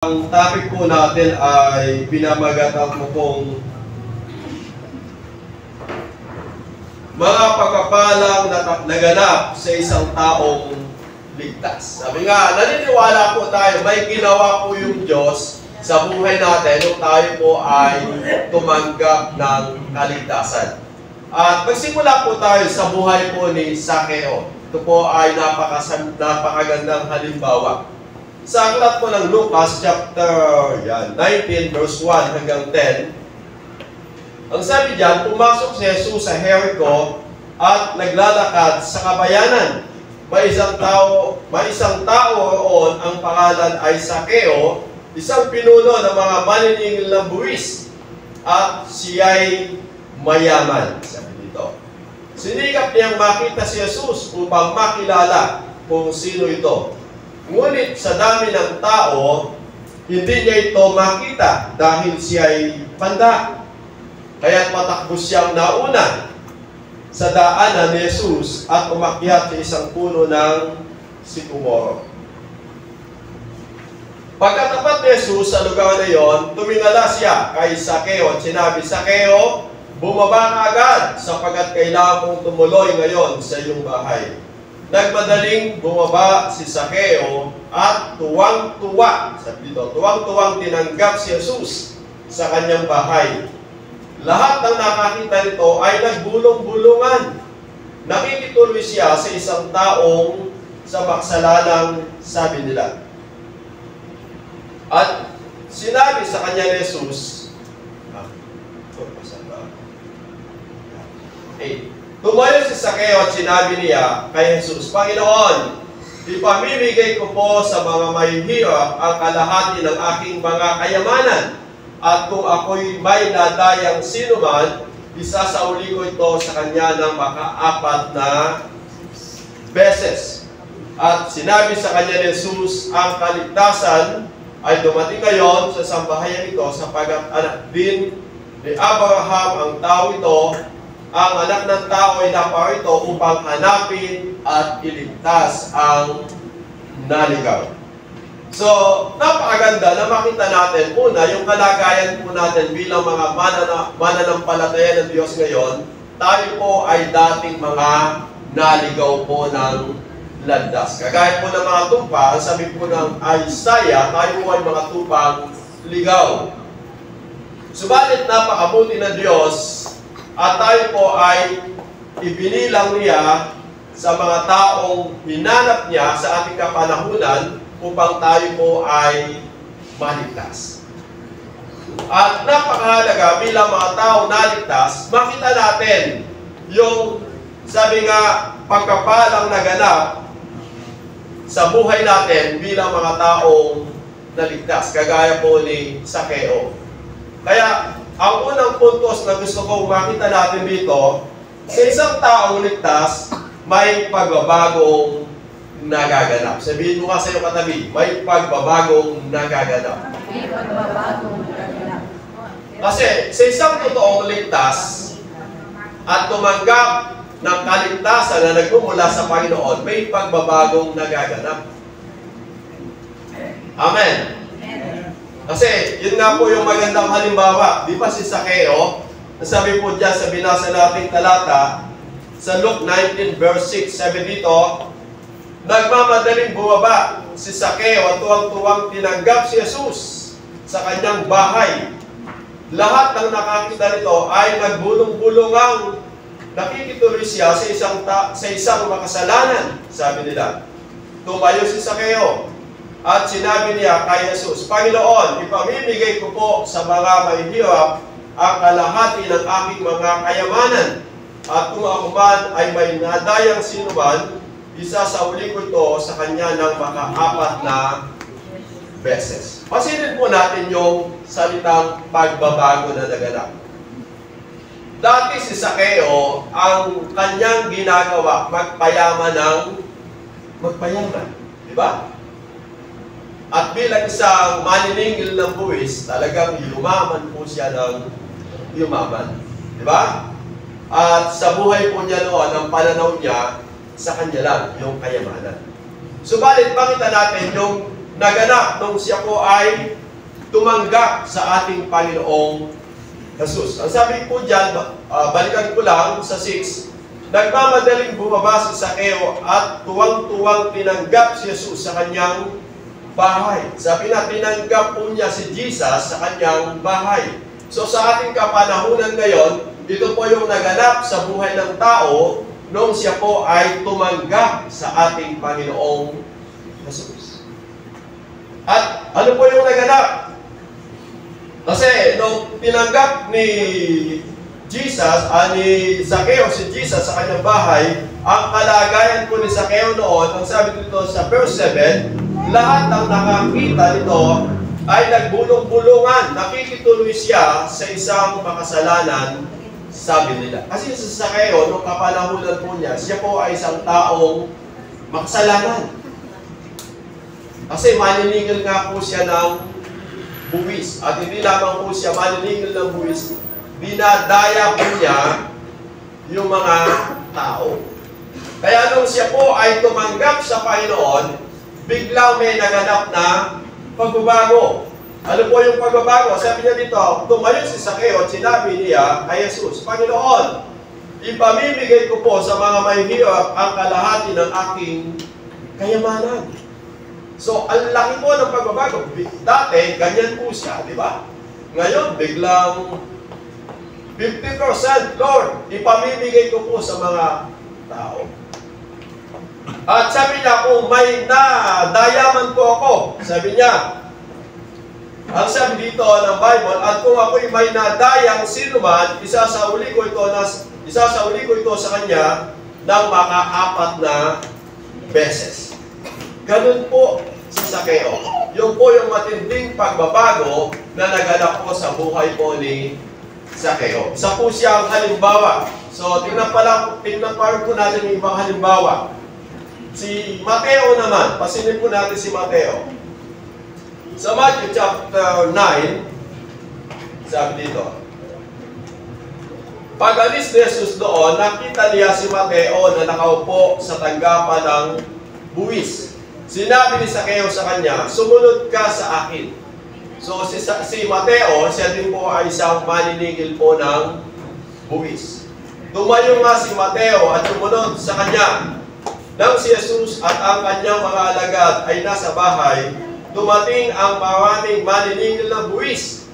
Ang topic po natin ay pinamagatan ko pong mga pagpapalang naganap sa isang taong ligtas. Sabi nga, naniniwala po tayo, may ginawa po yung Diyos sa buhay natin nung tayo po ay tumanggap ng kaligtasan. At magsimula po tayo sa buhay po ni Sakeo. Ito po ay napakagandang halimbawa. Sa aklat po ng Lucas chapter 19 verse 1 hanggang 10, ang sabi diyan, pumasok si Jesus sa Jericho at naglalakad sa kabayanan. May isang tao roon, ang pangalan ay Sakeo, isang pinuno ng mga maniningil ng buwis, at siya'y mayaman. Sabi dito, sinikap niyang makita si Jesus upang makilala kung sino ito. Ngunit sa dami ng tao, hindi niya ito makita dahil siya'y panda. Kaya't matakbo siyang nauna sa daanan ni Jesus at umakyat sa isang puno ng sikumoro. Pagkatapat ni Jesus sa lugar na iyon, tumingala siya kay Sakeo at sinabi, Sakeo, bumaba ka agad sapagkat kailangan mong tumuloy ngayon sa iyong bahay. Nagmadaling bumaba si Sakeo at tuwang-tuwa, sabi dito, tuwang-tuwang tinanggap si Jesus sa kanyang bahay. Lahat ng nakakita nito ay nagbulong-bulungan. Nakikituloy siya sa isang taong sa maksalanang, sabi nila. At sinabi sa kanya ni Jesus, tumayo si Sakeo at sinabi niya kay Jesus, Panginoon, ipamimigay ko po sa mga mahihirap ang kalahati ng aking mga kayamanan. At kung ako'y may nadayang sinuman, isasauli ko ito sa kanya ng maka-4 na beses. At sinabi sa kanya ni Jesus, ang kaligtasan ay dumating ngayon sa sambahayan ito sapagkat anak din ni Abraham ang tao ito. Ang anak ng tao ay naparito upang hanapin at iligtas ang naligaw. So, napakaganda na makita natin, una, yung kalagayan po natin bilang mga mananampalataya ng Diyos ngayon, tayo po ay dating mga naligaw po ng landas. Kagaya po ng mga tupa, ang sabi po ng Isaiah, tayo po ay mga tupang ligaw. Subalit napakabuti ng Diyos, at tayo po ay ibinilang niya sa mga taong hinanap niya sa ating kapanahunan upang tayo po ay maligtas. At napakahalaga bilang mga taong naligtas, makita natin yung, sabi nga, pagkapalang naganap sa buhay natin bilang mga taong naligtas, kagaya po ni Sakeo. Kaya, ang unang puntos na gusto kong makita natin dito, sa isang taong ligtas, may pagbabagong nagaganap. Sabihin mo nga sa iyong katabi, may pagbabagong nagaganap. May pagbabagong nagaganap. Kasi sa isang totoong ligtas at tumanggap ng kaligtasan na nagmumula sa Panginoon, may pagbabagong nagaganap. Amen. Kasi, yun nga po yung magandang halimbawa. Di ba si Sakeo, nasabi po dyan sa binasa nating talata, sa Luke 19 verse 6, sabi dito, nagmamadaling bumaba si Sakeo at tuwang-tuwang tinanggap si Jesus sa kanyang bahay. Lahat ng nakakita nito ay nagbulong-bulungang nakikituloy siya sa isang makasalanan, sabi nila. Tumayo si Sakeo. At sinabi niya kay Jesus, Panginoon, ipamimigay ko po sa mga mahihirap ang kalahati ng aking mga kayamanan. At kung ako man ay may nadayang sinuman, isasauli ko ito sa kanya ng maka-4 na beses. Pasilin po natin yung salitang pagbabago na naganap. Dati si Sakeo, ang kanyang ginagawa, magpayaman. Di ba? At bilang isang maniningil ng buwis, talagang yumaman po siya ng yumaman. Di ba? At sa buhay po niya noon, ang pananaw niya, sa kanya lang, yung kayamanan. Subalit, makita natin yung naganap nung siya po ay tumanggap sa ating Panginoong Jesus. Ang sabi po dyan, balikan ko lang sa 6, nagmamadaling bumaba si Zaccheo at tuwang-tuwang tinanggap si Jesus sa kanyang bahay. Sabi na, tinanggap po niya si Jesus sa kanyang bahay. So sa ating kapanahunan ngayon, ito po yung naganap sa buhay ng tao nung siya po ay tumanggap sa ating Panginoong Jesus. At ano po yung naganap? Kasi nung tinanggap ni Jesus, ni Zaccheo si Jesus sa kanyang bahay, ang kalagayan po ni Zaccheo noon, ang sabi dito sa verse 7, lahat ng nakakita nito ay nagbulong-bulungan, nakikituloy siya sa isang makasalanan, sabi nila. Kasi sa Zaccheo, nung kapanahunan po niya, siya po ay isang taong makasalanan. Kasi maniningil nga po siya ng buwis. At hindi lamang po siya maniningil ng buwis, dinadaya po niya yung mga tao. Kaya nung siya po ay tumanggap sa Panginoon, biglang may naganap na pagbabago. Ano po yung pagbabago? Sabi niya dito, tumayo si Zaccheo at sinabi niya kay Jesus, Panginoon, ipamimigay ko po sa mga mahihirap ang kalahati ng aking kayamanan. So, ang laki po ng pagbabago. Dati, ganyan po siya, di ba? Ngayon, biglang 50%, Lord, ipamimigay ko po sa mga tao. At sabi niya, kung may nadayaman po ako, sabi niya, ang sabi dito ng Bible, at kung ako'y may nadayang sinuman, isasauli ko ito sa kanya ng maka-4 na beses. Ganun po si Zaccheo. Yung po yung matinding pagbabago na naganap po sa buhay po ni Zaccheo. Isa po siyang halimbawa. So, tingnan pa po natin yung ibang halimbawa. Si Mateo naman, pasilip po natin si Mateo. Sa Matthew chapter 9, sabi dito, pag-alis ni Jesus doon, nakita niya si Mateo na nakaupo sa tanggapan ng buwis. Sinabi ni Zaccheo sa kanya, sumunod ka sa akin. So si Mateo, siya din po ay isang maniningil po ng buwis. Tumayo nga si Mateo at sumunod sa kanya. Nang si Jesus at ang kanyang mga alagad ay nasa bahay, dumating ang maraming maniningil ng buwis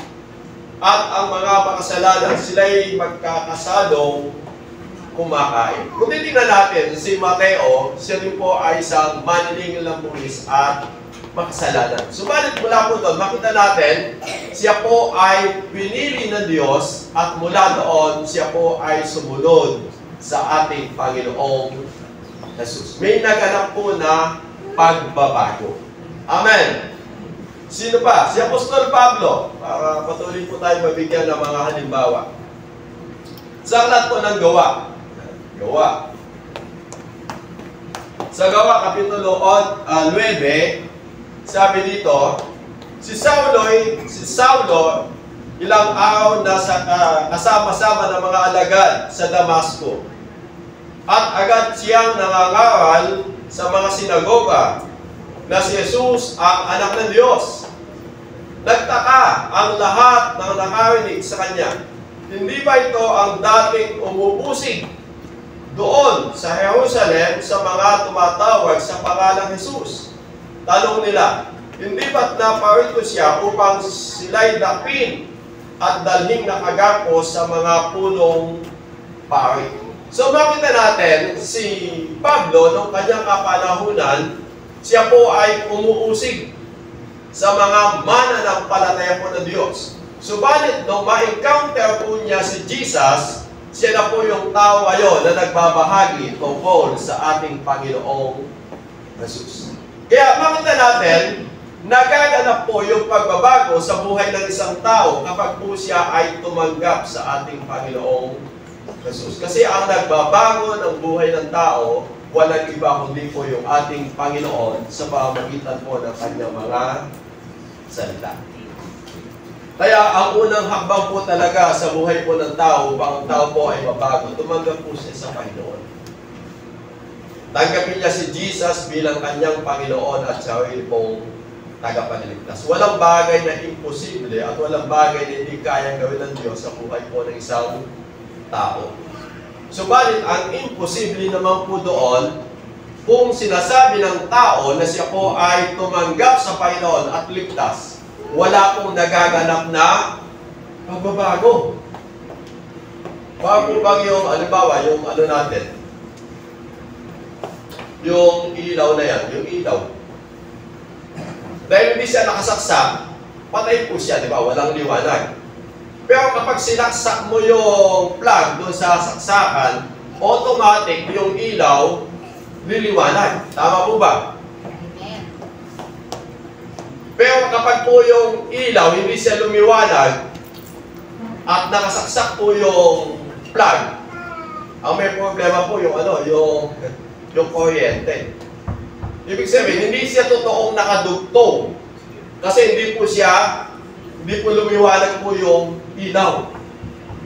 at ang mga makasalanan, sila'y magkakasadong kumakain. Kung titignan natin, si Mateo, siya din po ay isang maniningil ng buwis at makasalanan. Subalit mula po doon, makita natin, siya po ay pinili ng Diyos at mula doon, siya po ay sumunod sa ating Panginoong Jesus. May naganap po na pagbabago. Amen. Sino pa? Si Apostol Pablo. Para patuloy po tayo mabigyan ng mga halimbawa. Sa aklat po ng Gawa. Sa Gawa, Kapitulo 9, sabi dito, si Saulo, ilang araw na kasama-sama ng mga alagad sa Damasco. At agad siyang nangangaral sa mga sinagoga na si Jesus ang anak ng Diyos. Nagtaka ang lahat ng nakarinig sa kanya. Hindi ba ito ang dating umubusig doon sa Jerusalem sa mga tumatawag sa pangalang Jesus? Tanong nila, hindi ba't naparito siya upang sila'y dapin at dalhin nakagapos sa mga punong pari? So makita natin si Pablo nung kanyang kapanahunan, siya po ay umuusig sa mga mananampalataya po ng Diyos. Subalit, nung ma-encounter po niya si Jesus, siya na po yung tao ngayon na nagbabahagi tungkol sa ating Panginoong Jesus. Kaya makita natin, nagaganap po yung pagbabago sa buhay ng isang tao kapag po siya ay tumanggap sa ating Panginoong Jesus. Kasi ang nagbabago ng buhay ng tao, walang iba kundi po yung ating Panginoon sa pamamagitan po ng kanyang mga salita. Kaya ang unang hakbang po talaga sa buhay po ng tao, upang ang tao po ay mabago, tumanggap po siya sa Panginoon. Tanggapin niya si Jesus bilang kanyang Panginoon at sarili pong tagapagligtas. Walang bagay na imposible at walang bagay na hindi kayang gawin ng Diyos sa buhay po ng isang tao. Subalit, ang imposible naman po doon, kung sinasabi ng tao na siya po ay tumanggap sa Panginoon at ligtas, wala pong nagaganap na pagbabago. Bago bang yung, halimbawa, yung ano natin, yung ilaw na yan, yung ilaw. Dahil hindi siya nakasaksak, patay po siya, di ba? Walang liwanag. Pero kapag sinaksak mo yung plug doon sa saksakan, automatic yung ilaw liliwanag. Tama po ba? Pero kapag po yung ilaw hindi siya lumiwanag at nakasaksak po yung plug, ang may problema po yung ano, yung kuryente. Ibig sabihin, hindi siya totoong nakadugtong. Kasi hindi po lumiwanag po yung ilaw.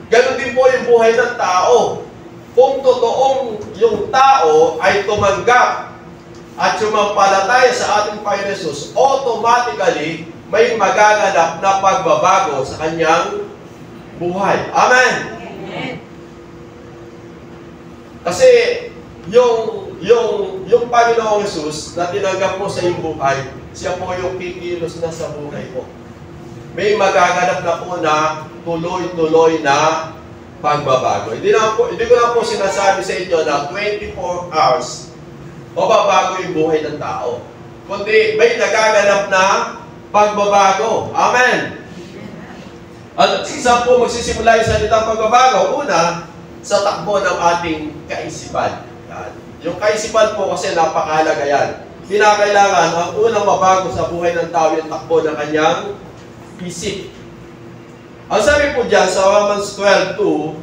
Ganon din po yung buhay ng tao. Kung totoong yung tao ay tumanggap at sumampalataya sa ating Panginoon Jesus, automatically may magaganap na pagbabago sa kanyang buhay. Amen! Kasi yung Panginoong Jesus na tinanggap mo sa iyong buhay, siya po yung kikilos na sa buhay mo. May magaganap na po na tuloy-tuloy na pagbabago. Hindi ko na po sinasabi sa inyo na 24 hours mababago yung buhay ng tao. Kundi may nagaganap na pagbabago. Amen! At saan po magsisimula yung salitang pagbabago? Una, sa takbo ng ating kaisipan. Yung kaisipan po kasi napakahalaga yan. Kinakailangan, ang unang mabago sa buhay ng tao yung takbo ng kanyang isip. Ang sabi po dyan sa Romans 12:2,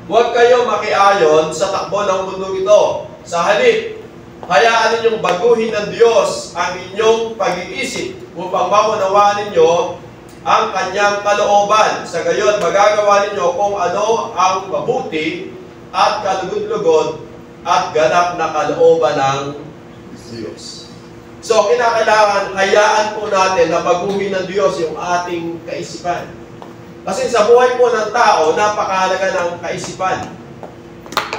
huwag kayo makiayon sa takbo ng mundong ito. Sa halip, hayaan ninyong baguhin ng Diyos ang inyong pag-iisip upang maunawaan ninyo ang kanyang kalooban. Sa gayon, magagawa ninyo kung ano ang mabuti at kalugod-lugod at ganap na kalooban ng Diyos. So, kinakailangan, hayaan po natin na baguhin ng Diyos yung ating kaisipan. Kasi sa buhay po ng tao, napakahalaga ng kaisipan.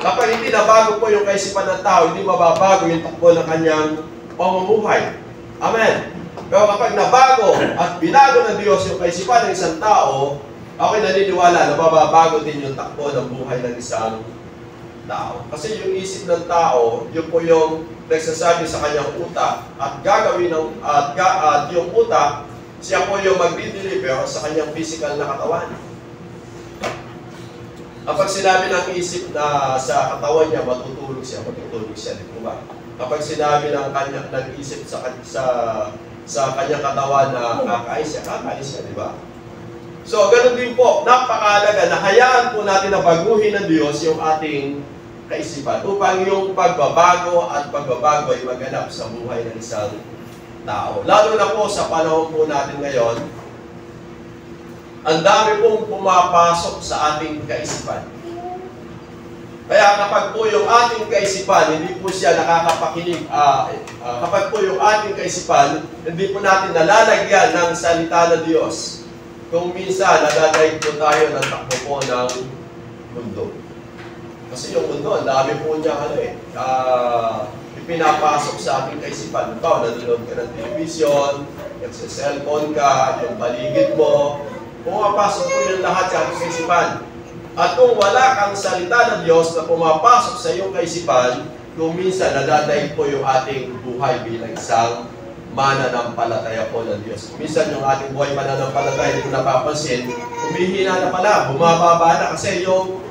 Kapag hindi nabago po yung kaisipan ng tao, hindi mababago yung takbo ng kanyang pamumuhay. Amen. Pero kapag nabago at binago ng Diyos yung kaisipan ng isang tao, ako'y naniniwala na mababago din yung takbo ng buhay ng isang tao. Kasi yung isip ng tao, yun po yung nagsasabi sa kanyang utak at gagawin at yung utak, siya po yung magdi-deliver sa kanyang physical na katawan. Kapag sinabi ng isip na sa katawan niya, matutulog siya, di po ba? Kapag sinabi ng isip sa kanyang katawan na kakain siya, di ba? So, ganun din po, napakahalaga na hayaan po natin na baguhin ng Diyos yung ating kaisipan upang yung pagbabago at pagbabago ay maganap sa buhay ng isang tao. Lalo na po sa panahon po natin ngayon, ang dami pong pumapasok sa ating kaisipan. Kaya kapag po yung ating kaisipan, hindi po siya nakakapakinig, kapag po yung ating kaisipan, hindi po natin nalalagyan ng salita ng Diyos, kung minsan nadadaig po tayo ng takbo po ng mundo. Kasi yung mundo, ang dami po niya ipinapasok sa ating kaisipan. Ikaw, nanonood ka ng television, nagsa-cellphone ka, yung paligid mo, pumapasok po yung lahat sa ating kaisipan. At kung wala kang salita ng Diyos na pumapasok sa iyong kaisipan, kung minsan nadadaig po yung ating buhay bilang isang mananampalataya po ng Diyos. Minsan yung ating buhay mananampalataya, hindi ko napapansin, humihina na pala, bumababa na kasi yung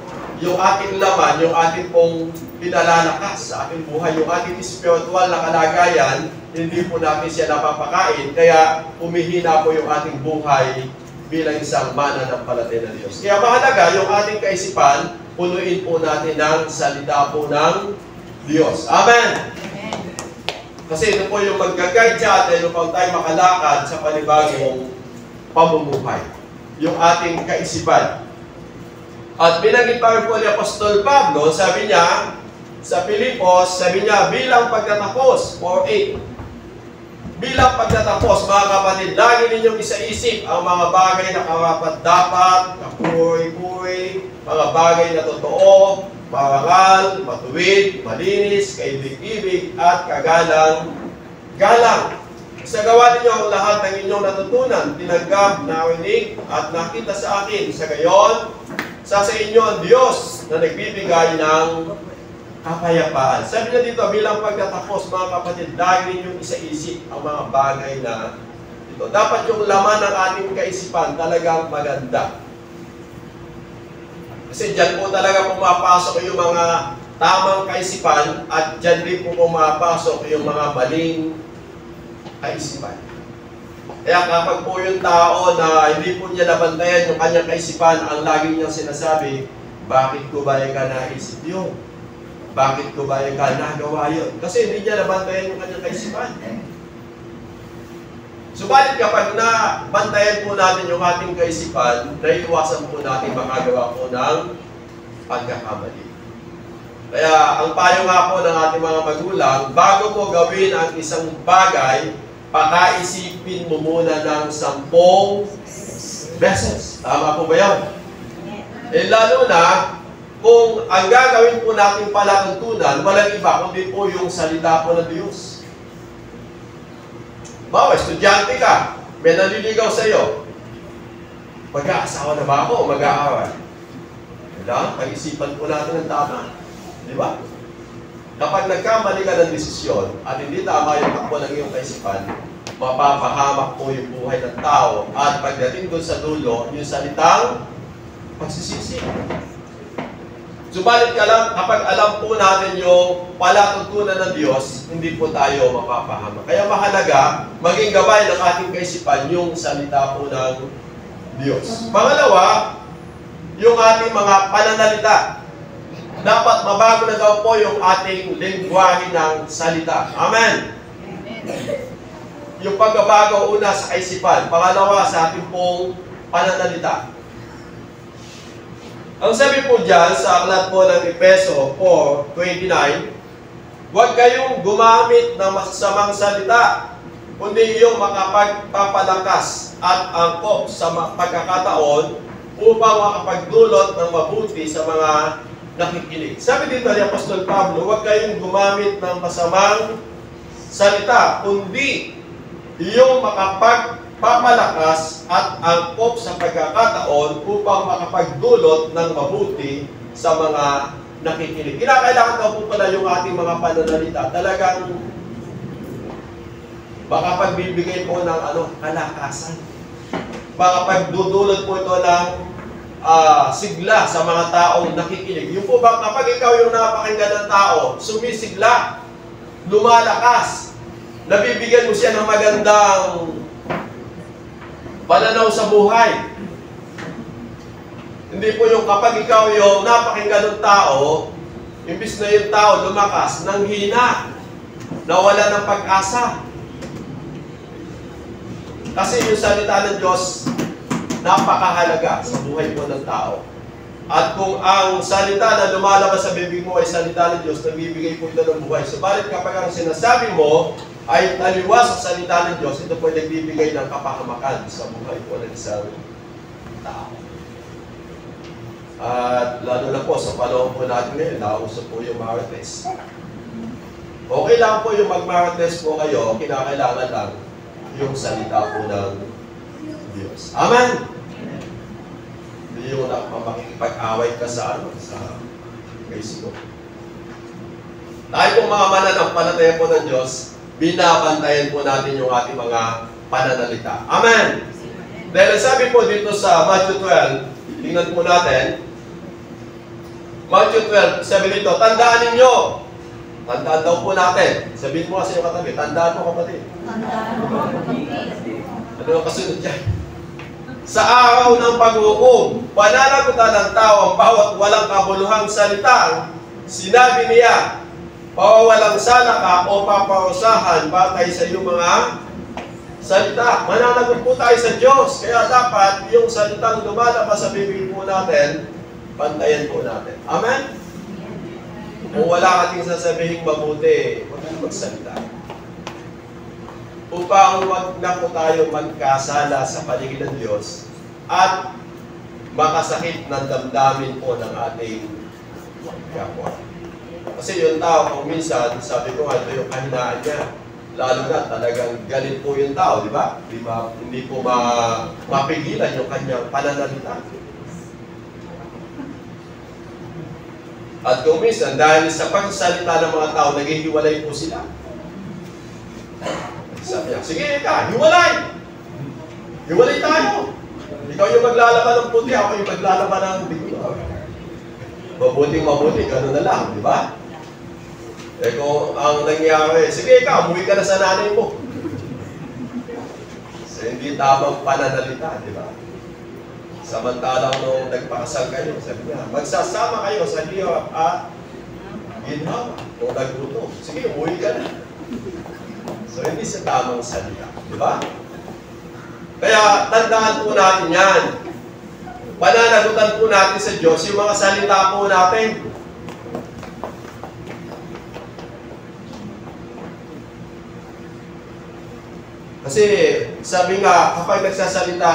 ating laman, yung ating pong pinalalakas sa ating buhay, yung ating spiritual na kalagayan, hindi po natin siya napapakain, kaya humihina po yung ating buhay bilang isang mananampalataya ng Diyos. Kaya mahalaga yung ating kaisipan, punuin po natin ng salita po ng Diyos. Amen! Amen. Kasi ito po yung mag-guide sa atin upang tayo makalakad sa panibagong pamumuhay. Yung ating kaisipan. At binanggit pa rin po ni Apostol Pablo, sabi niya, sa Pilipos, sabi niya, bilang pagtatapos, 4:8, bilang pagtatapos, mga kapatid, lagi ninyong isaisip ang mga bagay na karapat-dapat, kapuri-puri, mga bagay na totoo, marangal, matuwid, malinis, kaibig-ibig, at kagalang-galang. Isagawa ninyo ang lahat ng inyong natutunan, tinanggap, narinig, at nakita sa akin. Sa gayon, sa inyo ang Diyos na nagbibigay ng kapayapaan. Sabi niya dito, bilang pagkatapos, mga kapatid, lagi ninyong isaisip ang mga bagay na ito. Dapat yung laman ng ating kaisipan talagang maganda. Kasi dyan po talaga pumapasok yung mga tamang kaisipan at dyan din po pumapasok yung mga maling kaisipan. Kaya kapag po yung tao na hindi po niya nabantayan yung kanyang kaisipan, ang lagi niyang sinasabi, bakit ko ba yung naisip yun? Bakit ko ba yung nagawa yun? Kasi hindi niya nabantayan yung kanyang kaisipan. Subalit kapag nabantayan po natin yung ating kaisipan, naiiwasan po natin makagawa po ng pagkakamali. Kaya ang payo nga po ng ating mga magulang, bago po gawin ang isang bagay, pakaisipin mo muna ng 10 beses. Tama po ba yan? Eh lalo na, kung ang gagawin po natin palatuntunan, walang iba, kundi po yung salita po ng Diyos. Bawa, estudyante ka, may naliligaw sa iyo. Mag-aasawa na ba ako o mag-aaral? Kailangan, pag-isipan po natin ng tama. Di ba? Kapag nagkamali ka ng desisyon at hindi tama yung takbo ng iyong kaisipan, mapapahamak po yung buhay ng tao at pagdating doon sa dulo, yung salitang pagsisisi. Subalit kapag alam po natin yung palatuntunan ng Diyos, hindi po tayo mapapahamak. Kaya mahalaga, maging gabay ng ating kaisipan yung salita po ng Diyos. Pangalawa, yung ating mga pananalita. Dapat mabago na daw po yung ating lengguwahe ng salita. Amen? Yung pagbabago una sa kaisipan. Pangalawa sa ating pong pananalita. Ang sabi po dyan sa aklat po ng Efeso 4:29, huwag kayong gumamit ng masasamang salita, kundi yung makapagpapalakas at angkop sa pagkakataon upang makapagdulot ng mabuti sa mga nakikinig. Sabi dito ni Apostol Pablo, huwag kayong gumamit ng masamang salita, kundi yung makapagpapalakas at angkop sa pagkakataon upang makapagdulot ng mabuti sa mga nakikinig. Kinakailangan daw po pala yung ating mga pananalita talagang makapagbibigay po ng kalakasan. Makapagdudulot po ito ng sigla sa mga taong nakikinig. Yung po ba kapag ikaw yung napakinggan ng tao, sumisigla, lumalakas, nabibigyan mo siya ng magandang pananaw sa buhay. Hindi po yung kapag ikaw yung napakinggan ng tao, imbis na yung tao lumakas, nanghina, nawala ng pag-asa. Kasi yung salita ng Diyos, napakahalaga sa buhay po ng tao. At kung ang salita na lumalabas sa bibig mo ay salita ng Diyos, nagbibigay po ito ng buhay. Subalit kapag ang sinasabi mo ay taliwas sa salita ng Diyos, ito po ay nagbibigay ng kapahamakan sa buhay po ng isang tao. At lalo na po sa panahon po natin ngayon, nauso po yung marites. Okay lang po yung mag-marites po kayo, kinakailangan lang yung salita po ng Diyos. Amen? Hindi yung makikipag-away ka sa Facebook. Tayo pong mga mananampalataya po ng Diyos, binabantayan po natin yung ating mga pananalita. Amen? Dahil sabi po dito sa Matthew 12, tingnan po natin, Matthew 12, sabi dito, tandaan ninyo, tandaan daw po natin. Sabihin mo kasi yung katabi, tandaan mo kapatid. Tandaan mo kapatid. Ano ang kasunod dyan? Sa araw ng paghukom, pananagutan ng tao ang bawat walang kabuluhang salita. Sinabi niya, pawawalang sala ka o paparusahan batay sa iyong mga salita. Mananagot po tayo sa Diyos. Kaya dapat yung salitang lumalabas sa bibig po natin, bantayan po natin. Amen? Kung wala kating sasabihin mabuti, huwag kang magsalita. upang wag na po tayo magkasala sa paligid ng Diyos at makasakit ng damdamin po ng ating kapwa. Kasi yung tao, kung minsan, sabi ko nga, ito yung kahinaan niya. Lalo na talagang galit po yung tao, di ba? Hindi po mapigilan yung kanyang pananalita. At kung minsan, dahil sa pagsasalita ng mga tao, naghihiwalay po sila. Sabi niya, sige ka, hiwalay! Hiwalay tayo! Ikaw yung maglalaban ng puti, ako yung maglalaban ng bigla. Mabuting-mabuti, gano'n na lang, di ba? Eh kung ang nangyari, sige ikaw, umuwi ka na sa nanay mo. So, hindi tamang pananalita, di ba? Samantalang nung nagpakasal kayo, sabi niya, magsasama kayo sa hirap at ginhawa. Kung nagluto, sige, umuwi ka na. So, hindi siya tamang salita, di ba? Kaya, tandaan po natin yan. Pananagutan po natin sa Diyos yung mga salita po natin. Kasi sabi nga, kapag nagsasalita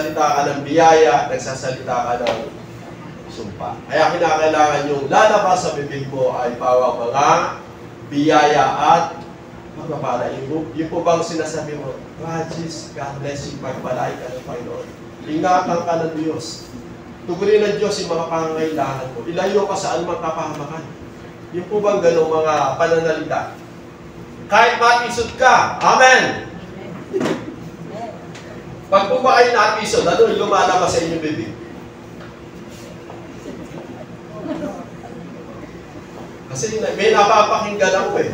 ka ng biyaya, nagsasalita ka ng sumpa. Kaya kinakailangan yung lalabas sa bibig mo ay pawang mga biyaya at magpapala. Yung po bang sinasabi mo, Rajis, God bless you, pagpalay ka ng Panginoon. Ingatan ka ng Diyos. Tugunin ng Diyos yung mga pangangailangan mo. Ilayo ka sa anumang kapahamakan. Yung po bang ganong mga pananalita? Kahit matisod ka, amen! Pag po ba kayo natisod, ano yung lumalabas sa inyong bibig? Kasi may napapakinggan ako eh.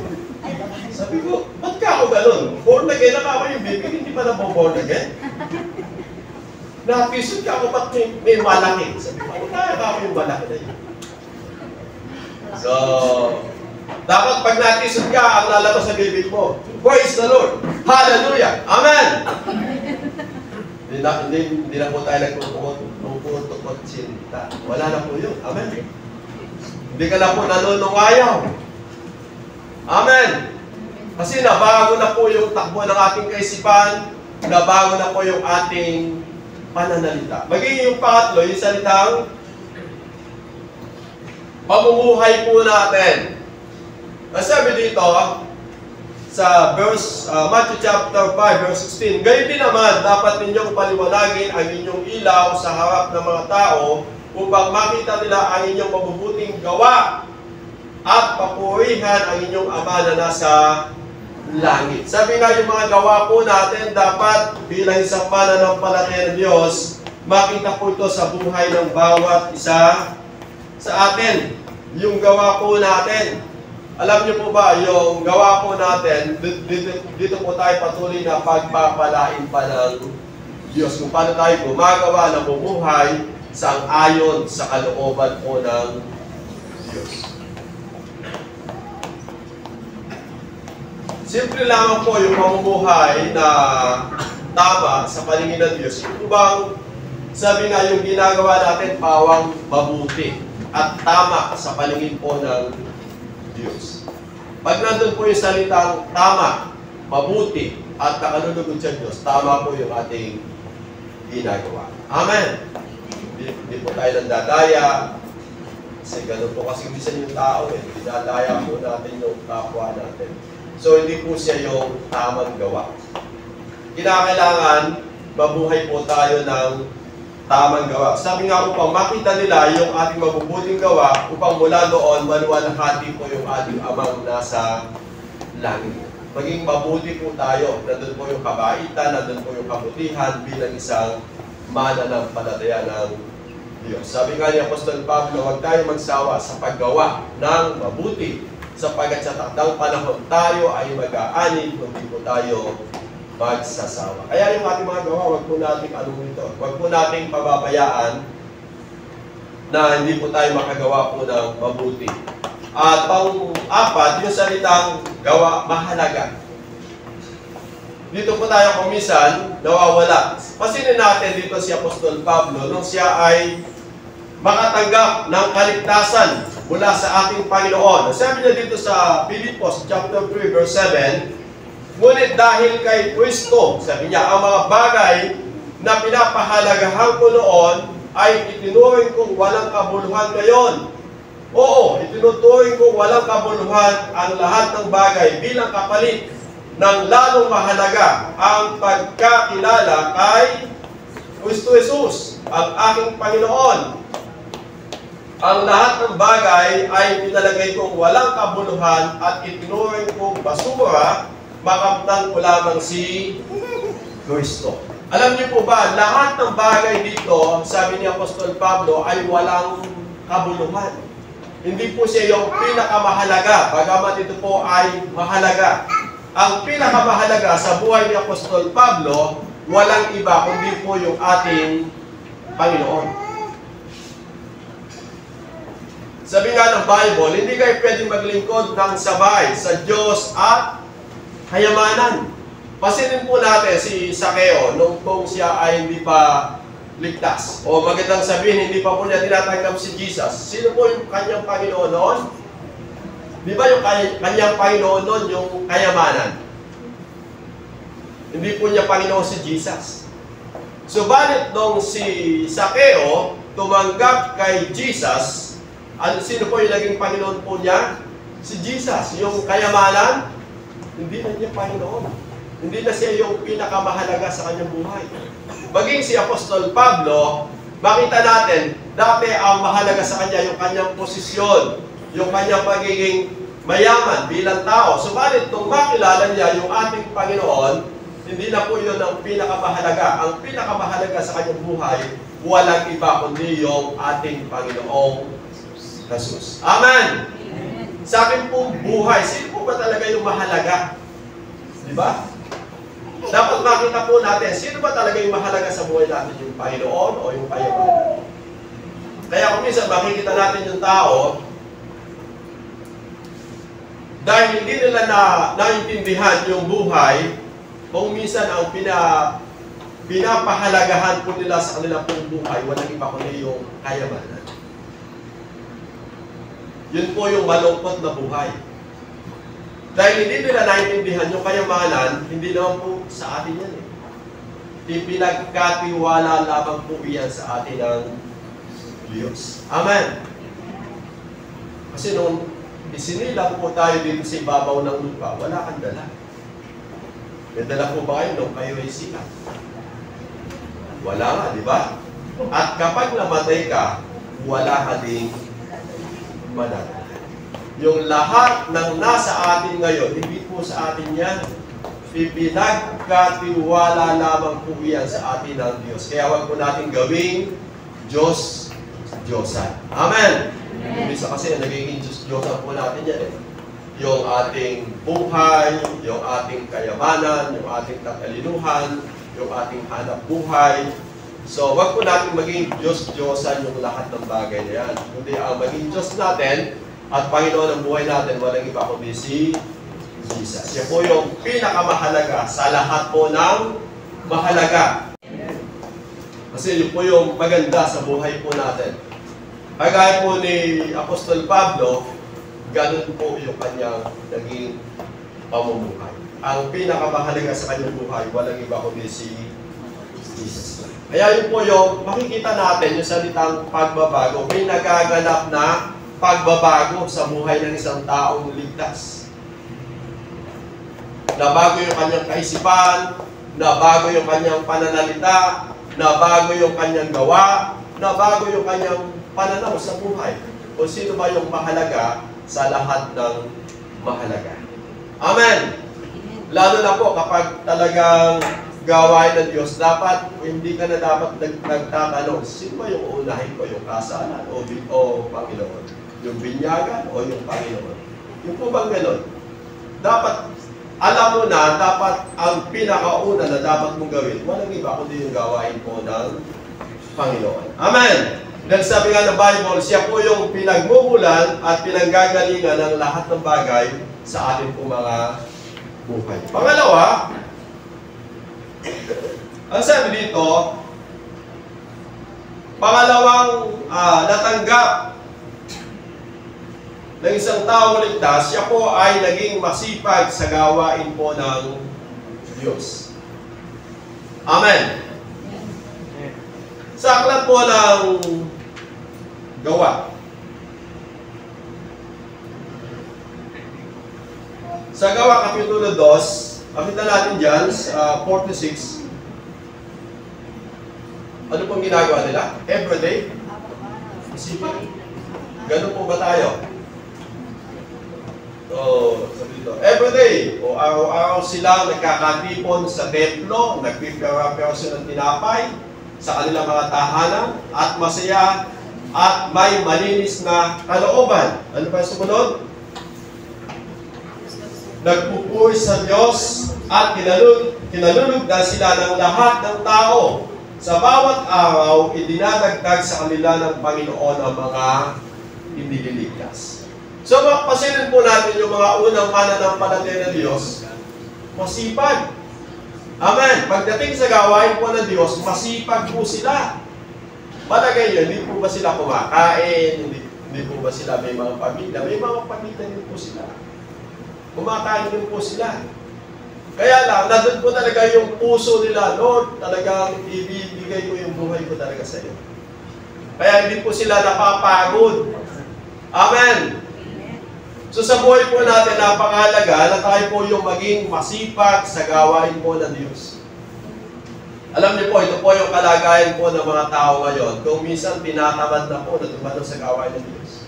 Sabi ko, ba't ka ako ganun? Born again na ka ako yung bibig, hindi pa na po born again? Natisod ka ako, ba't may malaki? Sabi ko, ano kaya ka ako yung malaki na yun? So, dapat pag natisod ka, ang lalabas sa bibig mo, praise the Lord! Hallelujah! Amen! Hindi na po tayo nagpupuntok sinta. Wala na po yun. Amen. Hindi ka na po nanunungayaw. Amen. Kasi nabago na po yung takbo ng ating kaisipan, nabago na po yung ating pananalita. Magiging yung pangatlo, yung salitang pamumuhay po natin. Sabi dito, sa Matthew chapter 5, verse 16, gayon din naman, dapat ninyong paliwanagin ang inyong ilaw sa harap ng mga tao upang makita nila ang inyong mabubuting gawa at papurihan ang inyong Ama na nasa langit. Sabi nga yung mga gawa po natin, dapat bilang isang pananampalataya ng Diyos, makita po ito sa buhay ng bawat isa sa atin. Yung gawa po natin. Alam niyo po ba, yung gawa po natin, dito po tayo patuloy na pagpapalain pa ng Diyos. Kung paano tayo gumagawa ng bumuhay sang-ayon sa kalooban po ng Diyos. Simple lamang po yung pamumuhay na tama sa paningin ng Diyos. Yung bang sabi nga yung ginagawa natin pawang mabuti at tama sa paningin po ng Diyos. Pag nandun po yung salitang tama, mabuti, at nakalulugod sa Diyos, tama po yung ating ginagawa. Amen! Hindi po tayo nandadaya, kasi ganun po kasi minsan yung tao eh. Dinadaya po natin yung kapwa natin. So, hindi po siya yung tamang gawa. Kinakailangan, mabuhay po tayo ng tamang gawa. Sabi nga upang makita nila yung ating mabubuting gawa, upang mula doon, maluwalhati po yung ating Amang nasa langit. Maging mabuti po tayo. Nandun po yung kabaitan, nandun po yung kabutihan bilang isang mananampalataya ng Diyos. Sabi nga ni Apostol Pablo, huwag tayo magsawa sa paggawa ng mabuti, sapagkat sa takdang panahon tayo ay mag-aanig, hindi po tayo magsasawa. Kaya yung ating mga gawa, huwag po natin huwag po nating pababayaan na hindi po tayo makagawa po ng mabuti. At pang-apat, yung salitang gawa mahalaga. Dito po tayo kumisan, nawawala. Pasinin natin dito si Apostol Pablo nung siya ay makatanggap ng kaligtasan mula sa ating Panginoon. Sabi niya dito sa Filipos chapter 3 verse 7, Ngunit dahil kay Kristo, sabi niya, ang mga bagay na pinapahalagahan ko noon ay itinuring kong walang kabuluhan ngayon. Oo, itinuturing kong walang kabuluhan ang lahat ng bagay bilang kapalit ng lalong mahalaga ang pagkakilala kay Kristo Jesus, ang aking Panginoon. Ang lahat ng bagay ay pinalagay kong walang kabuluhan at itinuring kong basura, makamtan ko lamang si Kristo. Alam niyo po ba, lahat ng bagay dito, sabi ni Apostol Pablo, ay walang kabuluhan. Hindi po siya yung pinakamahalaga, bagamat ito po ay mahalaga. Ang pinakamahalaga sa buhay ni Apostol Pablo, walang iba kundi po yung ating Panginoon. Sabi nga ng Bible, hindi kayo pwedeng maglingkod ng sabay sa Diyos at kayamanan. Pasinin po natin si Sakeo nung siya ay hindi pa ligtas. O magandang sabihin, hindi pa po niya tinatanggap si Jesus. Sino po yung kanyang Panginoon noon? Di ba yung kanyang Panginoon noon yung kayamanan? Hindi po niya Panginoon si Jesus. Subalit nung si Sakeo tumanggap kay Jesus, sino po yung naging Panginoon po niya? Si Jesus. Yung kayamanan, hindi na niya Panginoon. Hindi na siya yung pinakamahalaga sa kanyang buhay. Maging si Apostol Pablo, makita natin, dati ang mahalaga sa kanya yung kanyang posisyon, yung kanyang pagiging mayaman bilang tao. Subalit, nung makilala niya yung ating Panginoon, hindi na po yun ang pinakamahalaga. Ang pinakamahalaga sa kanyang buhay, walang iba kundi yung ating Panginoong Jesus. Amen! Sa akin pong buhay, sino po ba talaga yung mahalaga? Di ba? Dapat makita po natin, sino ba talaga yung mahalaga sa buhay natin? Yung Panginoon o yung kayamanan? Kaya kung minsan makikita natin yung tao, dahil hindi nila naintindihan yung buhay, kung minsan ang pinapahalagahan po nila sa kanilang pong buhay, walang iba kundi yung kayamanan. Yun po yung malungkot na buhay. Dahil hindi nila naintindihan yung kayamanan, hindi naman po sa atin yan eh. Ipinagkatiwala lamang po yan sa atin ng Diyos. Amen. Kasi nung isinilang po tayo dito sa ibabaw ng lupa, wala kang dala. May dala po ba kayo nung kayo ay sikat? Wala nga, di ba? At kapag namatay ka, wala ka ding madala. Yung lahat ng nasa atin ngayon, hindi po sa atin yan. Ipinagkatiwala lamang po yan sa atin ng Diyos. Kaya huwag po natin gawing Diyos-Diyosan. Amen! Bisa kasi nagiging Diyos-Diyosan po natin yan eh. Yung ating buhay, yung ating kayamanan, yung ating katalinuhan, yung ating hanap buhay. So, wag po natin maging Diyos-Diyosan yung lahat ng bagay na yan. Kundi ang maging Diyos natin at Panginoon ng buhay natin, walang iba kundi si Jesus. Siya po yung pinakamahalaga sa lahat po ng mahalaga. Kasi yun po yung maganda sa buhay po natin. Kagaya po ni Apostol Pablo, ganun po yung kanyang naging pamumuhay. Ang pinakamahalaga sa kanyang buhay, walang iba kundi si Jesus. Kaya yun po yung makikita natin yung salitang pagbabago. May nagaganap na pagbabago sa buhay ng isang taong ligtas. Nabago yung kanyang kaisipan, nabago yung kanyang pananalita, nabago yung kanyang gawa, nabago yung kanyang pananaw sa buhay. Kung sino ba yung mahalaga sa lahat ng mahalaga. Amen! Lalo na po kapag talagang gawain ng Diyos, dapat, hindi ka na dapat nagtatanong, sino ba yung uunahin ko? Yung kasalan o Panginoon? Yung binyagan o yung Panginoon? Yung po bang gano'n? Dapat, alam mo na, dapat ang pinakauna na dapat mong gawin, walang iba kundi yung gawain po ng Panginoon. Amen! Dahil sabi nga ng Bible, siya po yung pinagmumulan at pinanggagalingan ng lahat ng bagay sa ating po mga buhay. Pangalawa, ang sabi dito, pangalawang natanggap ng isang tao ligtas, siya po ay naging masipag sa gawain po ng Diyos. Amen. Sa aklat po ng Gawa. Sa Gawa, Kapitulo 2, makita natin dyan, 46. Ano pong ginagawa nila? Everyday? Masipag. Ganun po ba tayo? So, sabi dito, everyday, o araw-araw sila nagkakatipon sa templo, nagpipera-pera sila ng tinapay sa kanilang mga tahanan, at masaya, at may malinis na kalooban. Ano pa yung sumunod? Nagpupuri sa Diyos, at kinalulugdan sila ng lahat ng tao. Sa bawat araw, idinadagdag sa kanila ng Panginoon ang mga inililigtas. So, mapasinin po natin yung mga unang mananampalataya ng Diyos, masipag. Amen. Pagdating sa gawain po ng Diyos, masipag po sila. Palagay yun, hindi po ba sila kumakain? Hindi po ba sila may mga pamilya? May mga pamilya din po sila. Kumakain din po sila. Kaya lang, nandun po talaga yung puso nila, Lord, talagang ibibigay ko yung buhay ko talaga sa iyo. Kaya hindi po sila napapagod. Amen. So sa buhay po natin, napakahalaga na tayo po yung maging masipag sa gawain po ng Diyos. Alam niyo po, ito po yung kalagayan po ng mga tao ngayon. Kung minsan tinatamad na po na dumalo sa gawain ng Diyos.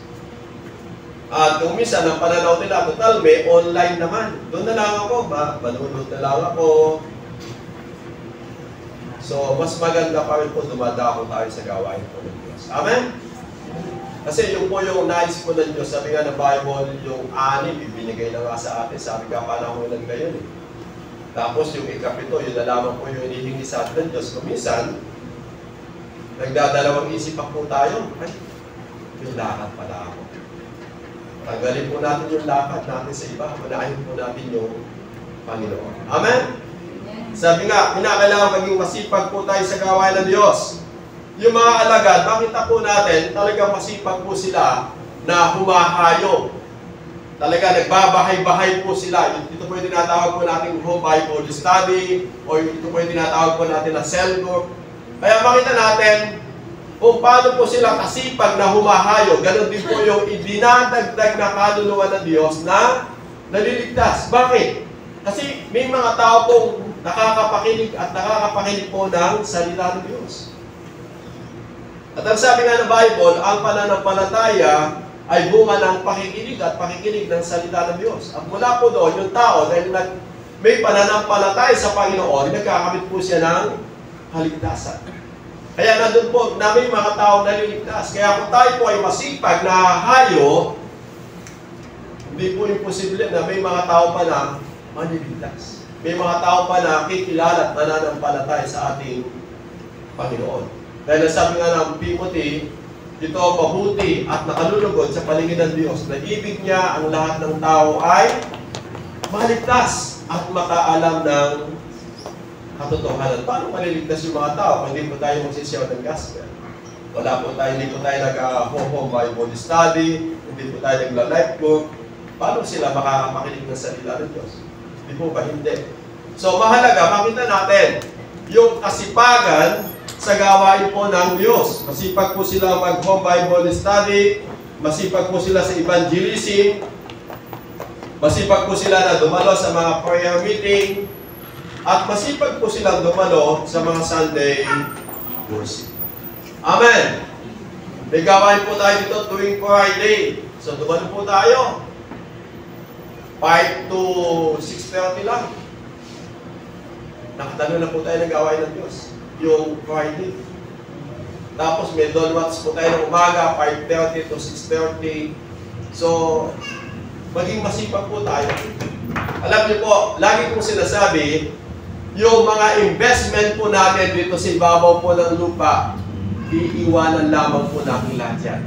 At kung minsan, ang pananaw nila, total, may online naman. Doon na lang ako, manunod na lang ako. So, mas maganda pa rin po dumadako tayo sa gawain po ng Diyos. Amen? Kasi yung po yung nais po ng Diyos, sabi nga ng Bible, yung 6, ibinigay na nga sa atin, sabi ka panahonan ngayon eh. Tapos yung ikapito, yun na lamang po yung hinihingi sa atin ng Diyos. Kung minsan, nagdadalawang isip pa po tayo, ay, yung lakad pala ako. Tanggalin po natin yung lakad natin sa iba, manahin po natin yung Panginoon. Amen? Sabi nga, kinakailangan maging masipag po tayo sa gawain ng Diyos. Yung mga alagad, makita po natin, talagang masipag po sila na humahayo. Talaga nagbabahay-bahay po sila. Ito po yung tinatawag po natin home Bible study, o ito po yung tinatawag po natin na cell group. Kaya makita natin kung paano po sila kasipag na humahayo. Ganon din po yung idinadagdag na kaluluwa ng Diyos na naliligtas. Bakit? Kasi may mga tao pong nakakapakinig at nakakapakinig po ng salita ng Diyos. At ang sabi nga ng Bible, ang pananampalataya ay bunga ng pakikinig at pakikinig ng salita ng Diyos. At mula po doon, yung tao, dahil may pananampalataya sa Panginoon, nagkakamit po siya ng kaligtasan. Kaya nandun po na may mga tao naliligtas. Kaya kung tayo po ay masipag na hayo, hindi po imposible na may mga tao pa na maniligtas. May mga tao pa na kikilala at mananampalataya sa ating Panginoon. Dahil sabi nga ng Timothy, ito ang mabuti at nakalulugod sa palingin ng Diyos na ibig niya ang lahat ng tao ay maligtas at makaalam ng katotohanan. Paano maliligtas yung mga tao kung hindi po tayo magsisiyaw ng gospel? Hindi po tayo nag-home Bible study, hindi po tayo nagla-life group. Paano sila makakapakinig ng salita ng Diyos? Hindi po ba? Hindi. So mahalaga, makita natin yung kasipagan sa gawain po ng Diyos. Masipag po sila mag-home Bible study, masipag po sila sa evangelism, masipag po sila na dumalo sa mga prayer meeting, at masipag po sila dumalo sa mga Sunday worship. Amen! May gawain po tayo dito tuwing Friday. So dumalo po tayo. 5 to 6:30 lang. Nakatalo na po tayo ng gawain ng Diyos. Yung Friday. Tapos may downwatch po tayo ng umaga, 5:30 to 6:30. So, maging masipag po tayo. Alam niyo po, lagi kong sinasabi, yung mga investment po natin dito sa ibabaw po ng lupa, iiwanan lamang po natin lahat yan.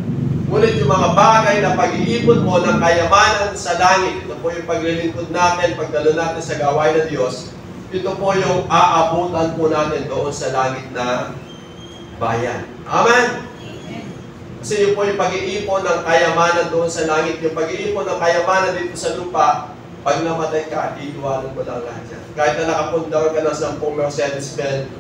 Ngunit yung mga bagay na pag-iipon mo ng kayamanan sa langit, ito po yung paglilingkod natin, pagdalo natin sa gawain ng Diyos, ito po yung aabutan po natin doon sa langit na bayan. Amen? Kasi yun po yung pag-iipon ng kayamanan doon sa langit. Yung pag-iipon ng kayamanan dito sa lupa, pag namatay ka, iiwanan mo lang lahat yan. Kahit na nakapundar ka ng 10 Mercedes-Benz,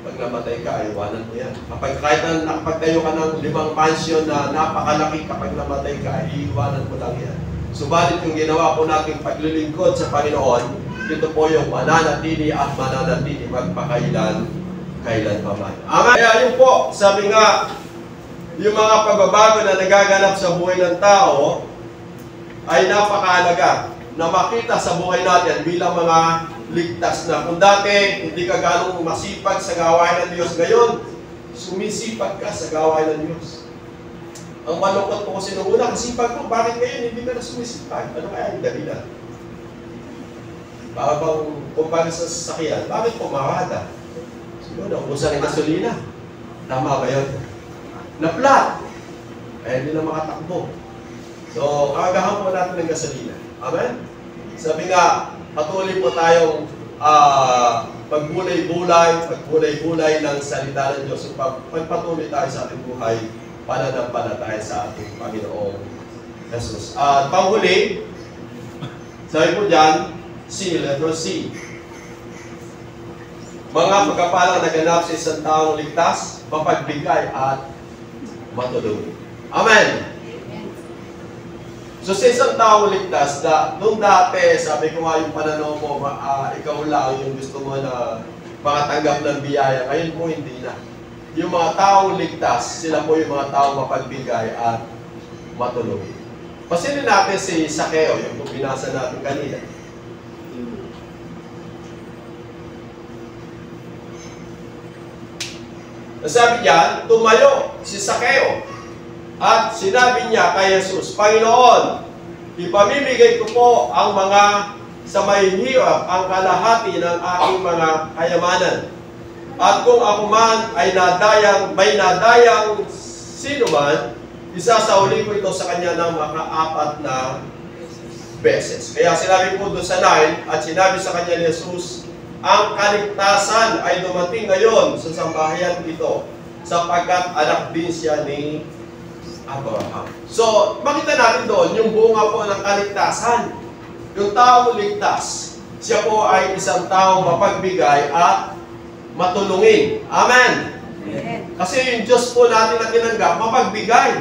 pag namatay ka, iiwanan mo yan. Kahit na nakapagtayo ka ng 5 mansion na napakalaki, kapag namatay ka, iiwanan mo lang yan. Subalit yung ginawa po nating paglilingkod sa Panginoon, ito po yung mananatili at mananatili magpakailan, kailan pa man. Amen. Kaya yun po, sabi nga, yung mga pagbabago na nagaganap sa buhay ng tao ay napakahalaga na makita sa buhay natin bilang mga ligtas na. Kung dati hindi ka ganong masipag sa gawain ng Diyos, ngayon sumisipag ka sa gawain ng Diyos. Ang malungkot po kasi nung una, kasipag mo, bakit ngayon hindi ka na sumisipag? Ano kaya yung dahilan? Baka bang kumpara sa sasakyan, bakit pumawada? Siguro, naubusan ng gasolina. Tama ba yun? Na-flat. Kaya hindi na makatakbo. So, kagahan po natin ng gasolina. Amen? Sabi nga, patuloy po tayong pagbulay-bulay ng salita ng Diyos. Pagpatuloy tayo sa ating buhay, pananampalataya sa ating Panginoong Jesus. At panghuli, sabi po dyan, C, letter C. Mga pagkapalang naganap sa isang taong ligtas, mapagbigay at matulog. Amen! So sa isang taong ligtas, nung dati, sabi ko nga yung pananaw mo, ikaw lang yung gusto mo na makatanggap ng biyaya, ngayon po hindi na. Yung mga taong ligtas, sila po yung mga taong mapagbigay at matulog. Pasilin natin si Sakeo, yung binasa natin kanina. Sabi niya, tumayo si Sakeo at sinabi niya kay Jesus, Panginoon, ipamimigay ko po ang mga sa may hirap ang kalahati ng aking mga kayamanan. At kung ako man ay may nadayang sino man, isasauli ko ito sa kanya ng maka-4 na beses. Kaya sinabi po doon sa 9, at sinabi sa kanya ni Jesus, ang kaligtasan ay dumating ngayon sa sambahayan ito sapagkat anak din siya ni Abraham. So, makita natin doon yung bunga po ng kaligtasan. Yung taong ligtas, siya po ay isang taong mapagbigay at matulungin. Amen? Amen. Kasi yung Diyos po natin na tinanggap, mapagbigay.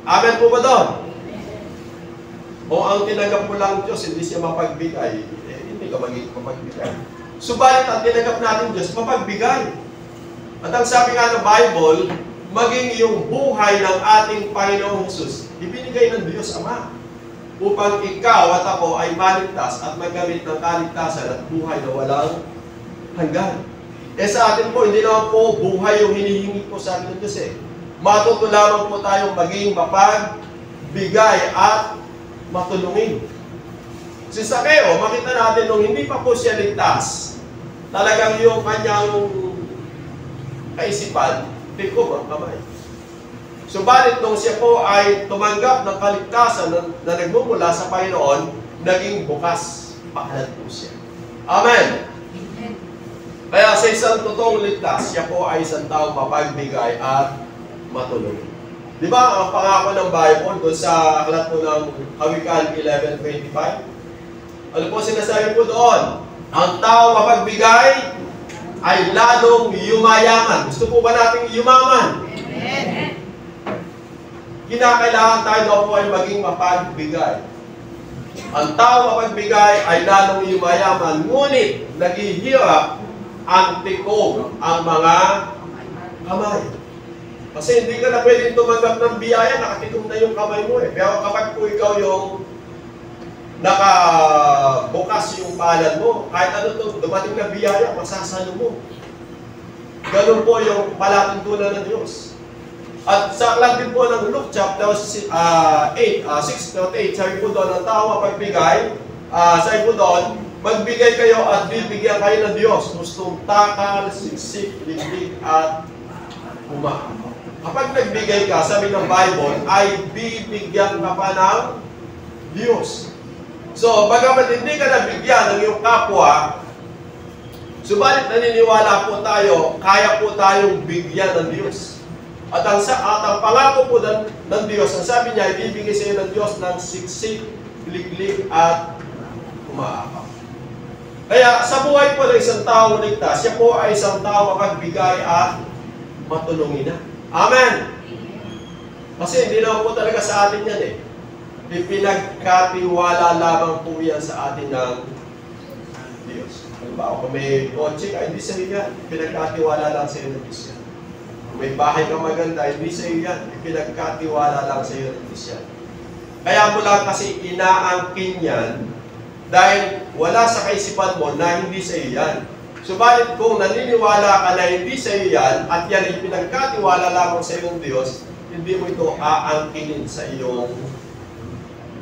Amen po ba doon? O ang tinanggap mo lang Diyos, hindi siya mapagbigay, hindi ka magiging mapagbigay. Subalit ang tinanggap natin Diyos, mapagbigay. At ang sabi nga ng Bible, maging yung buhay ng ating Panginoong Jesus, ibinigay ng Diyos Ama, upang ikaw at ako ay maligtas at magamit ng kaligtasan at buhay na walang hanggan. Sa atin po, hindi naman po buhay yung hinihingi po sa atin ng Diyos Matuto lamang po tayong maging mapagbigay at matulungin. Si Sakeo, makita natin nung hindi pa po siya ligtas, talagang yung kanyang kaisipan, tikob ang kamay. Subalit nung siya po ay tumanggap ng kaligtasan na nagmumula sa Panginoon, naging bukas palad po siya. Amen! Kaya sa isang totoong ligtas, siya po ay isang taong mapagbigay at matulungin. Di ba ang pangako ng Bible doon sa aklat po ng Kawikaan 11:25? Ano po sinasabi po doon? Ang tao mapagbigay ay lalong yumayaman. Gusto po ba nating yumaman? Amen. Kinakailangan tayo daw po ay maging mapagbigay. Ang tao mapagbigay ay lalong yumayaman, ngunit naghihirap ang tikob ang mga kamay. Kasi hindi ka na pwedeng tumanggap ng biyaya, nakatikom na yung kamay mo Pero kapag po ikaw yung nakabukas yung palad mo, kahit ano to, dumating na biyaya, masasalo mo. Ganun po yung palatuntunan ng Diyos. At sa aklat din po ng Luke chapter 6:38, sabi po doon, ang tao mapagbigay, sabi po doon, magbigay kayo at bibigyan kayo ng Diyos. Gustong takal, siksik, liglig at umahal. Kapag nagbigay ka, sabi ng Bible, ay bibigyan ka pa ng Diyos. So, bagamat hindi ka nabigyan ng iyong kapwa, subalit naniniwala po tayo, kaya po tayong bigyan ng Diyos. At ang pangako po ng Diyos, ang sabi niya, ibibigay sa iyo ng Diyos ng siksik, liglig at umaapaw. Kaya sa buhay po ng isang taong ligtas, siya po ay isang tao makagbigay at matulungin na. Amen! Kasi hindi naman po talaga sa atin yan eh. Ipinagkatiwala lamang po yan sa atin ng Diyos. Halimbawa, kung may kotse ka, hindi sa iyo yan. Ipinagkatiwala lang sa iyo ng Diyos yan. Kung may bahay ka maganda, hindi sa iyo yan. Ipinagkatiwala lang sa iyo ng Diyos yan. Kaya mo lang kasi inaangkin yan dahil wala sa kaisipan mo na hindi sa iyo yan. Subalit kung naniniwala ka na hindi sa iyo yan at yan ay pinagkatiwala lamang sa iyong Diyos, hindi mo ito aangkinin sa iyong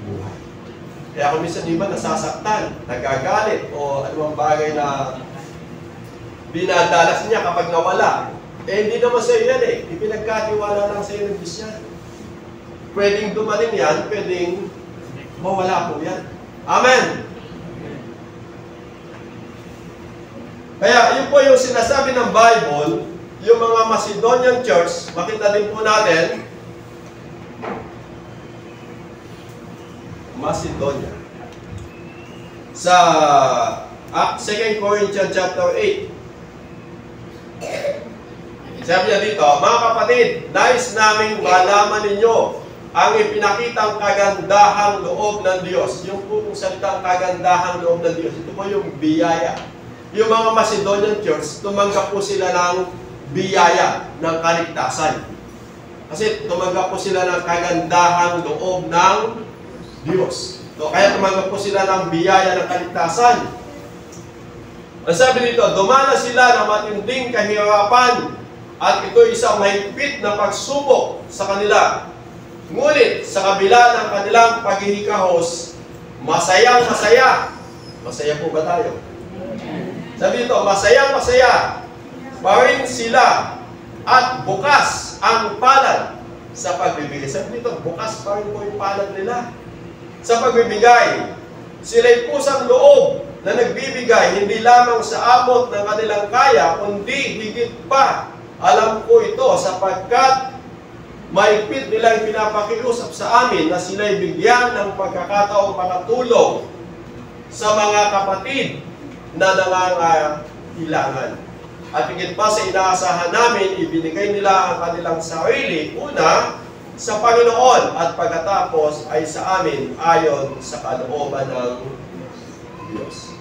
buhay. Kaya kung minsan di ba nasasaktan, nagagalit o anumang bagay na binadalas niya kapag nawala, hindi naman sa iyo yan eh. Ipinagkatiwala lang sa iyo ng Diyos yan. Pwedeng dumating yan, pwedeng mawala po yan. Amen! Kaya yun po yung sinasabi ng Bible, yung mga Macedonian church, makita din po natin, Macedonia. Sa 2 Corinthians chapter 8. Sabi niya dito, mga kapatid, nais naming malaman ninyo ang ipinakitang kagandahang loob ng Diyos. Yung po kung salitang kagandahang loob ng Diyos, ito po yung biyaya. Yung mga Macedonian church, tumanggap po sila ng biyaya ng kaligtasan. Kasi tumanggap po sila ng kagandahang loob ng Diyos. So, kaya tumanggap po sila ng biyaya ng kaligtasan. Ang sabi dito, dumana sila ng matinding kahirapan at ito isang mahigpit na pagsubok sa kanila. Ngunit sa kabila ng kanilang paghihikahos, masayang masaya. Masaya po ba tayo? Sabi dito, masayang-masaya pa rin sila at bukas ang palad sa pagbibigay. Sabi dito, bukas pa rin po yung palad nila sa pagbibigay. Sila'y pusang loob na nagbibigay hindi lamang sa abot ng kanilang kaya, kundi higit pa. Alam ko ito sapagkat mahigpit nilang pinapakiusap sa amin na sila'y bigyan ng pagkakataong makatulong sa mga kapatid na nangangailangan. At higit pa sa inaasahan namin, ibinigay nila ang kanilang sarili, una, sa Panginoon at pagkatapos ay sa amin ayon sa kalooban ng Diyos.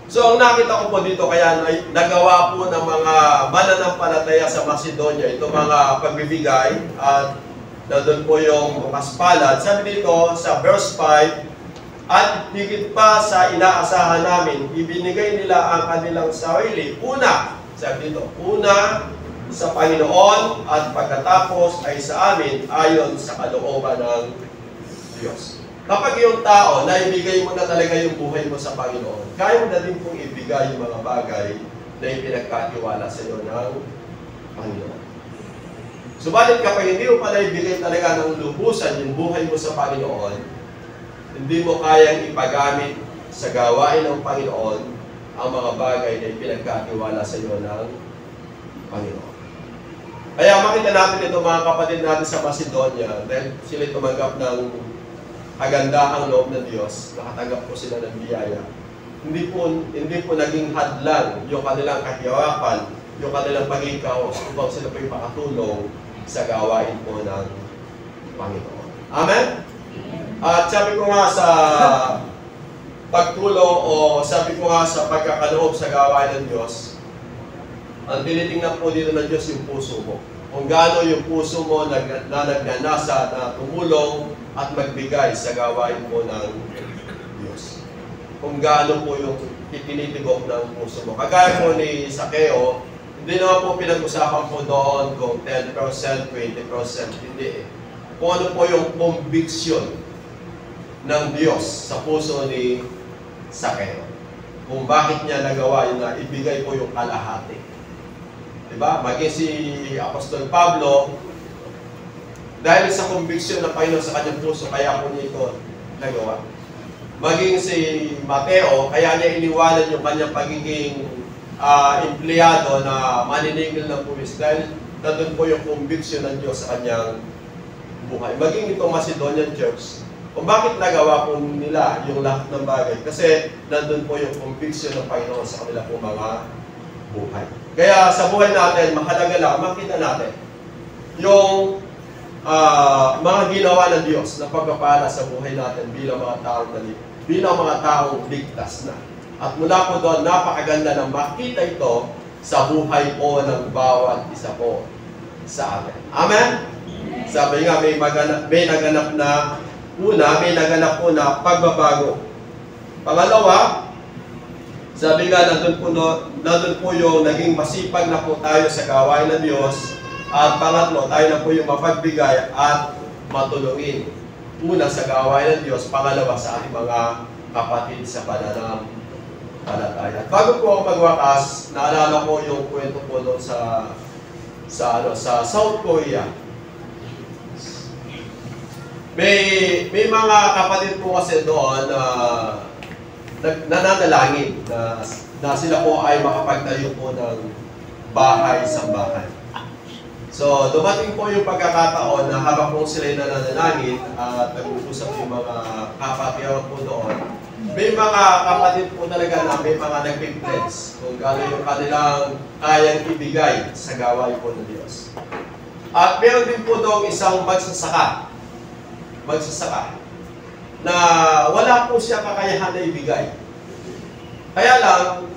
So, ang nakita ko po dito, kaya nagawa po ng mga mananampalataya sa Macedonia, itong mga pagbibigay at nandun po yung bukas palad. Sabi dito sa verse 5, at higit pa sa inaasahan namin, ibinigay nila ang kanilang sarili. Una, sabi dito, una sa Panginoon at pagkatapos ay sa amin ayon sa kalooban ng Diyos. Kapag yung tao, naibigay mo na talaga yung buhay mo sa Panginoon, kaya mo na din pong ibigay yung mga bagay na ipinagkatiwala sa iyo ng Panginoon. Subalit kapag hindi mo pa naibigay talaga ng lubusan yung buhay mo sa Panginoon, hindi mo kayang ipagamit sa gawain ng Panginoon ang mga bagay na ipinagkatiwala sa iyo ng Panginoon. Kaya makita natin ito mga kapatid natin sa Macedonia, dahil sila tumanggap ng kagandahang loob ng Diyos, nakatanggap po sila ng biyaya. Hindi po naging hadlang yung kanilang kahirapan, yung kanilang pagkikahos, upang sila po ipakatulong sa gawain po ng Panginoon. Amen? At sabi ko nga sa pagtulong o sabi ko nga sa pagkakaloob sa gawain ng Diyos, ang tinitingnan po dito ng Diyos yung puso mo. Kung gaano yung puso mo na nagnanasa na tumulong at magbigay sa gawain po ng Diyos. Kung gaano po yung itinitigok ng puso mo. Kagaya po ni Sakeo, hindi naman po pinag-usapan po doon kung 10%, 20%, hindi eh. Kung ano po yung conviction ng Diyos sa puso ni Sakeo. Kung bakit niya nagawa yun na ibigay po yung kalahati. Diba? Maging si Apostol Pablo, dahil sa conviction ng Panginoon sa kanyang puso, kaya po niya ito nagawa. Maging si Mateo, kaya niya iniwanan yung kanyang pagiging empleyado na maniningil ng pulis dahil nandun po yung conviction ng Diyos sa kanyang buhay. Maging itong Macedonian Church, kung bakit nagawa po nila yung lahat ng bagay, kasi nandun po yung conviction ng Panginoon sa kanila po mga buhay. Kaya sa buhay natin, mahalaga lang, makita natin yung mga ginawa ng Diyos na pagpapala sa buhay natin bilang mga taong ligtas na. At mula po doon, napakaganda na makita ito sa buhay po ng bawat isa po sa atin. Amen? Sabi nga, may naganap po na pagbabago. Pangalawa, sabi nga, nandun po yung naging masipag na po tayo sa gawain ng Diyos. At pangatlo, tayo na po yung mapagbigay at matulungin. Una sa gawain ng Diyos, pangalawa sa ating mga kapatid sa pananampalataya. Bago po ako magwakas, naalala ko yung kwento po doon sa South Korea. May mga kapatid po kasi doon na nananalangin na sila po ay makapagtayo po ng bahay-sambahan. So, dumating po yung pagkakataon na habang po sila nananalangin at nag-uusap yung mga kapatiran po doon, may mga kapatid po talaga na may mga nag-pledge kung gano'n yung kanilang kayang ibigay sa gawain po ng Diyos. At meron din po doon isang magsasaka na wala po siya kakayahan na ibigay. Kaya lang,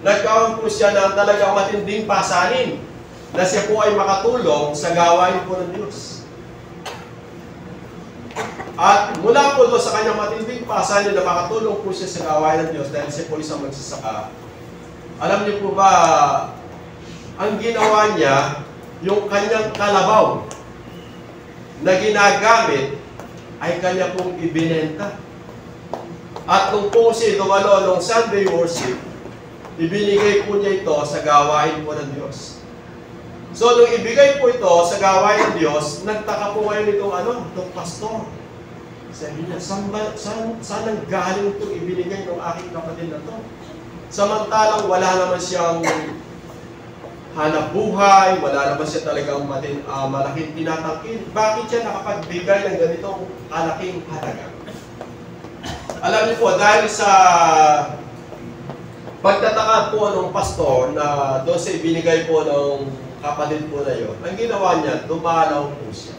nagkaroon po siya ng talagang matinding pasanin na siya po ay makatulong sa gawain po ng Diyos. At mula po doon sa kanyang matinding pasanin na makatulong po siya sa gawain ng Diyos dahil siya po isang magsasaka, alam niyo po ba, ang ginawa niya, yung kanyang kalabaw na ginagamit ay kanya pong ibinenta. At nung po siya dumalo nung Sunday worship, ibinigay po niya ito sa gawain po ng Diyos. So, nung ibigay po ito sa gawain ng Diyos, nagtaka po ngayon itong pastor. Sabi niya, saan ang galing itong ibinigay ng aking kapatid na ito? Samantalang wala naman siyang hanap buhay, wala naman siya talagang malaking tinatangkin. Bakit siya nakapagbigay ng ganitong kalaking halaga? Alam niyo po, dahil sa pagtataka po ng pastor na doon sa ibinigay po ng kapatid po na yun, ang ginawa niya, dumalaw po siya.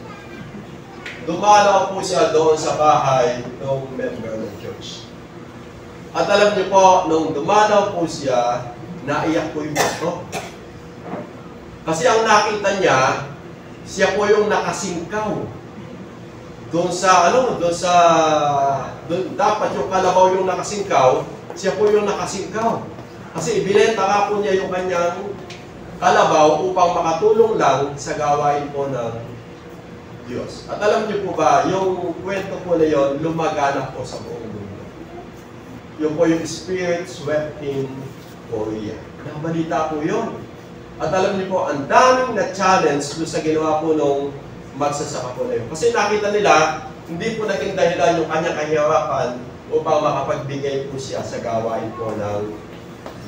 Dumalaw po siya doon sa bahay ng member ng church. At alam niyo po, nung dumalaw po siya, naiyak po yung pastor. Kasi ang nakita niya, siya po yung nakasingkaw. Dapat yung kalabaw yung nakasingkaw, siya po yung nakasingkaw. Kasi ibinenta nga po niya yung kanyang kalabaw upang makatulong lang sa gawain po ng Diyos. At alam niyo po ba, yung kwento po na yun, lumaganap po sa buong mundo. Yung po yung Spirit swept in Korea. Nabalita po yun. At alam niyo po, ang daming na-challenge doon sa ginawa po nung magsasaka po na yun. Kasi nakita nila, hindi po naging dahilan yung kanyang kahirapan upang makapagbigay po siya sa gawain po ng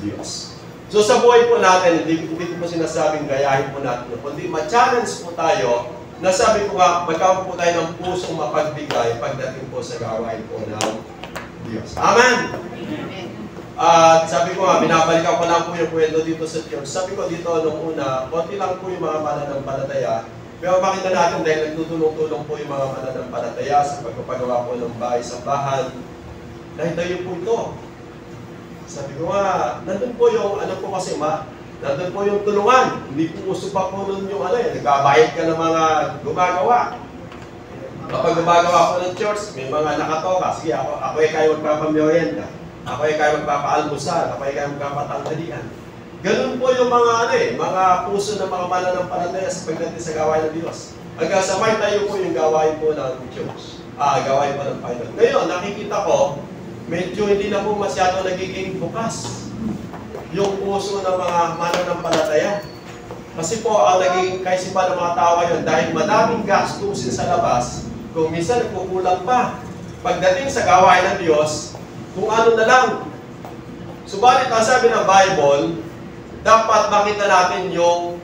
Diyos. So sa buhay po natin, hindi ko po sinasabing gayahin po natin, kundi ma-challenge po tayo na sabi ko nga, magkaroon po tayo ng pusong mapagbigay pagdating po sa gawain po ng Diyos. Amen! At sabi ko nga, binabalikan ko lang po yung kwento dito sa church. Sabi ko dito nung una, konti lang po yung mga mananampalataya. Pero makita natin dahil nagtutulong-tulong po yung mga mananampalataya sa pagpapagawa po ng bahay-sambahan. Dahil tayo po ito. Sabi ko nga, nandun po yung, nandun po yung tulungan. Hindi po uso pa po nun yung nagbabayad ka ng mga gumagawa. Kapag gumagawa po ng church, may mga nakatoka. Sige, ako ay kayo magpapamerienda. Ako ay kayo magpapaalmusal. Ako ay kayo magpapatanghalian. Ganun po yung mga mga puso ng mga mananampalataya sa pagdating sa gawain ng Diyos. Hanggang sabay tayo po yung gawain po ng church. Gawain po ng Panginoon. Ngayon, nakikita ko, medyo hindi na po masyado nagiging bukas yung puso ng mga mananampalataya. Kasi po, ang naging kaisipan ng mga tao ngayon, dahil madaming gastusin sa labas, kung minsan nagkukulang pa. Pagdating sa gawain ng Diyos, kung ano na lang. Subalit, ang sabi ng Bible, dapat makita natin yung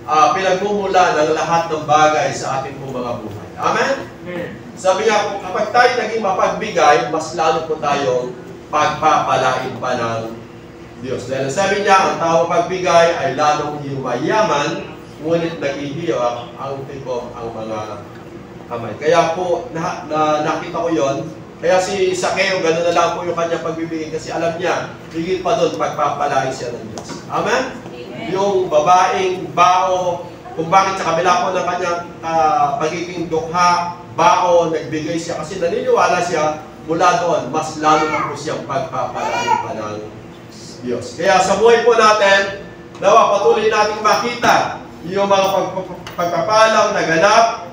pinagmumula ng lahat ng bagay sa ating po mga buhay. Amen? Sabi nga po, kapag tayo naging mapagbigay, mas lalo po tayong pagpapalain pa ng Diyos. Dahil sabi niya, ang tao pagbigay ay lalong yumayaman, ngunit naghihirap ang tikom ang mga kamay. Kaya po, nakita ko yon. Kaya si Sakeo, gano'n na lang po yung kanyang pagbibigay kasi alam niya, higit pa doon, pagpapalain siya ng Diyos. Amen? Yung babaeng bao, kung bakit sa kabila po ng kanyang pagiging dukha, bao, nagbigay siya kasi naniniwala siya mula doon, mas lalo na po siyang pagpapalain pa ng Diyos. Kaya sa buhay po natin, nawa patuloy nating makita yung mga pagpapalang naganap,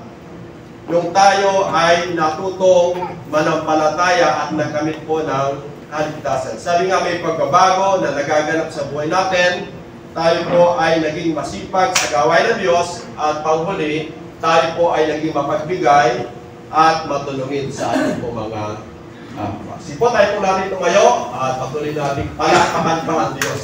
yung tayo ay natutong manampalataya at nakamit po ng kaligtasan. Sabi nga may pagbabago na nagaganap sa buhay natin, tayo po ay naging masipag sa gawain ng Diyos at panghuli, tayo po ay naging mapagbigay at matulungin sa ating po mga kapwa. Sipo tayo po natin ito ngayon at patuloy natin palakpakan pa ang Diyos.